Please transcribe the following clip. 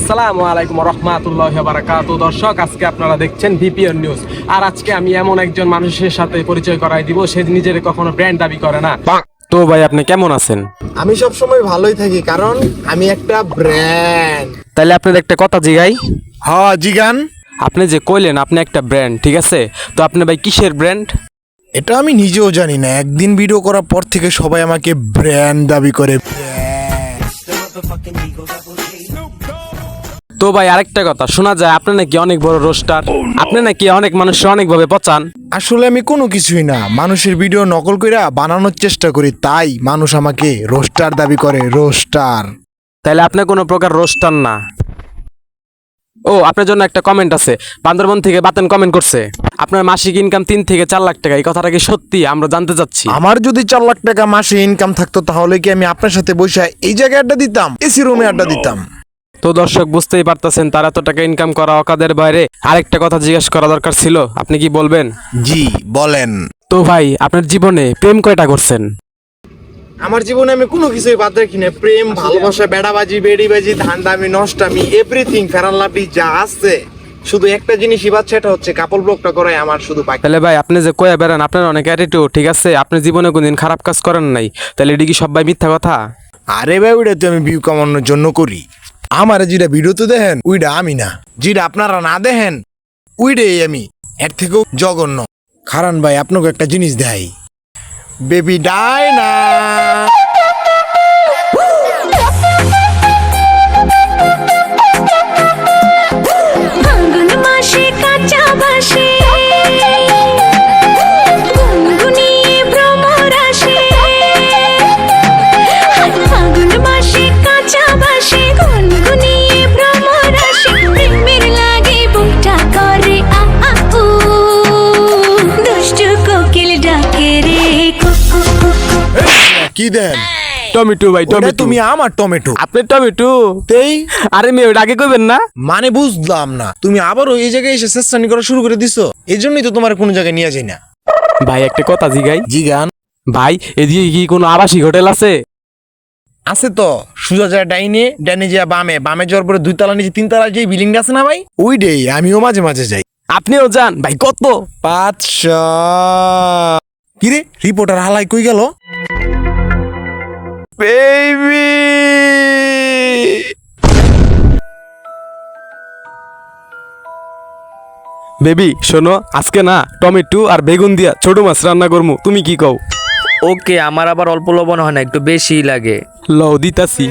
আসসালামু আলাইকুম রহমাতুল্লাহি ওয়া বারাকাতুহু। দর্শক, আজকে আপনারা দেখছেন ভিপিএন নিউজ। আর আজকে আমি এমন একজন মানুষের সাথে পরিচয় করাই দিব, সে নিজের কখনো ব্র্যান্ড দাবি করে না। তো ভাই, আপনি কেমন আছেন? আমি সব সময় ভালোই থাকি, কারণ আমি একটা ব্র্যান্ড। তাহলে আপনার একটা কথা জিগাই। হ্যাঁ, জিগান। আপনি যে কইলেন আপনি একটা ব্র্যান্ড, ঠিক আছে, তো আপনি ভাই কিসের ব্র্যান্ড? এটা আমি নিজেও জানি না, একদিন ভিডিও করার পর থেকে সবাই আমাকে ব্র্যান্ড দাবি করে। তো ভাই, আরেকটা কথা শোনা যায় আপনি নাকি অনেক বড় রোস্টার, আপনি নাকি অনেক মানুষের অনেকভাবে পচান। আসলে আমি কোনো কিছুই না, মানুষের ভিডিও নকল কইরা বানানোর চেষ্টা করি, তাই মানুষ আমাকে রোস্টার দাবি করে। রোস্টার। তাহলে আপনি কোনো প্রকার রোস্টার না। ও, আপনার জন্য একটা কমেন্ট আছে, বান্দরবন থেকে বাতেন কমেন্ট করছে আপনার মাসিক ইনকাম 3 থেকে 4 লাখ টাকা। এই কথাটা কি সত্যি? আমরা জানতে চাচ্ছি। আমার যদি 4 লাখ টাকা মাসে ইনকাম থাকতো, তাহলে কি আমি আপনার সাথে বসে এই জায়গায় আড্ডা দিতাম, এসি রুমে আড্ডা দিতাম? তো দর্শক, বুঝতেই পারতেছেন তার এত টাকা ইনকাম করা অকাদের বাইরে। আরেকটা কথা জিজ্ঞেস করা দরকার ছিল, আপনি কি বলবেন? জি বলেন। তো ভাই, আপনার জীবনে প্রেম কয়টা করছেন? আমার জীবনে আমি কোনো কিছুই বাদ রাখি না। প্রেম, ভালোবাসা, বেড়াবাজি, বেড়িবাজি, ধান্দামি, নষ্টামি, এভরিথিং, ফেরান লাভলি যা আছে, শুধু একটা জিনিসই বাদ, সেটা হচ্ছে কাপল ব্লগটা করাই আমার শুধু বাকি। তাহলে ভাই, আপনি যে কয়ে বেড়ান আপনার অনেক অ্যাটিটিউড, ঠিক আছে, আপনি জীবনে কোনদিন খারাপ কাজ করেন নাই, তাহলে এটি কি সবাই মিথ্যা কথা? আরে ভাই, ওইটা তো আমি ভিউ কামানোর জন্য করি। আমার যেটা ভিডিও তো দেখেন, ওইটা আমি না। যেটা আপনারা না দেখেন, ওইটাই আমি। এর থেকেও জঘন্য। কারণ ভাই, আপনাকে একটা জিনিস দেয়, বেবি ডাই না। ফাল্গুন মাসে কাঁচা বাসে গুনগুনিয়ে ভ্রমর আসে। ফাল্গুন মাসে কাঁচা বাসে গুনগুনিয়ে ভ্রমর আসে। প্রেমের লাগে বুকটা করে আ আ উ, দুষ্টু কোকিল ডাকে রে কুকু কুকু। কি দেন? টমেটো ভাই, ওটা টমেটো। তুমি আমার টমেটো। আপনি টমেটো? তেই আরে মেয়ে, ওটা আগে কইবেন না। মানে বুঝলাম না, তুমি আবারও এই জায়গায় এসে চেষ্টানি করা শুরু করে দিছো। এই জন্যই তো তোমার কোনো জায়গায় নিয়ে যাই না। ভাই, একটা কথা জিগাই। জি গান। ভাই, এদিকে কি কোনো আবাসিক হোটেল আছে? আছে তো, সোজা যায় ডাইনে, ডাইনে যা বামে, বামে যাওয়ার পরে 2 তলা নিচে 3 তলা যে বিল্ডিং আছে না ভাই, ওই ডে আমিও মাঝে মাঝে যাই। আপনিও যান ভাই? কত? 500। কিরে, রিপোর্টার হালাই কই গেল? বেবি, বেবি শোনো, আজকে না টমেটো আর বেগুন দিয়া ছোট মাছ রান্না করমু, তুমি কি কও? ওকে, আমার আবার অল্প লবণ হয় না, একটু বেশি লাগে। লও দিতাছি।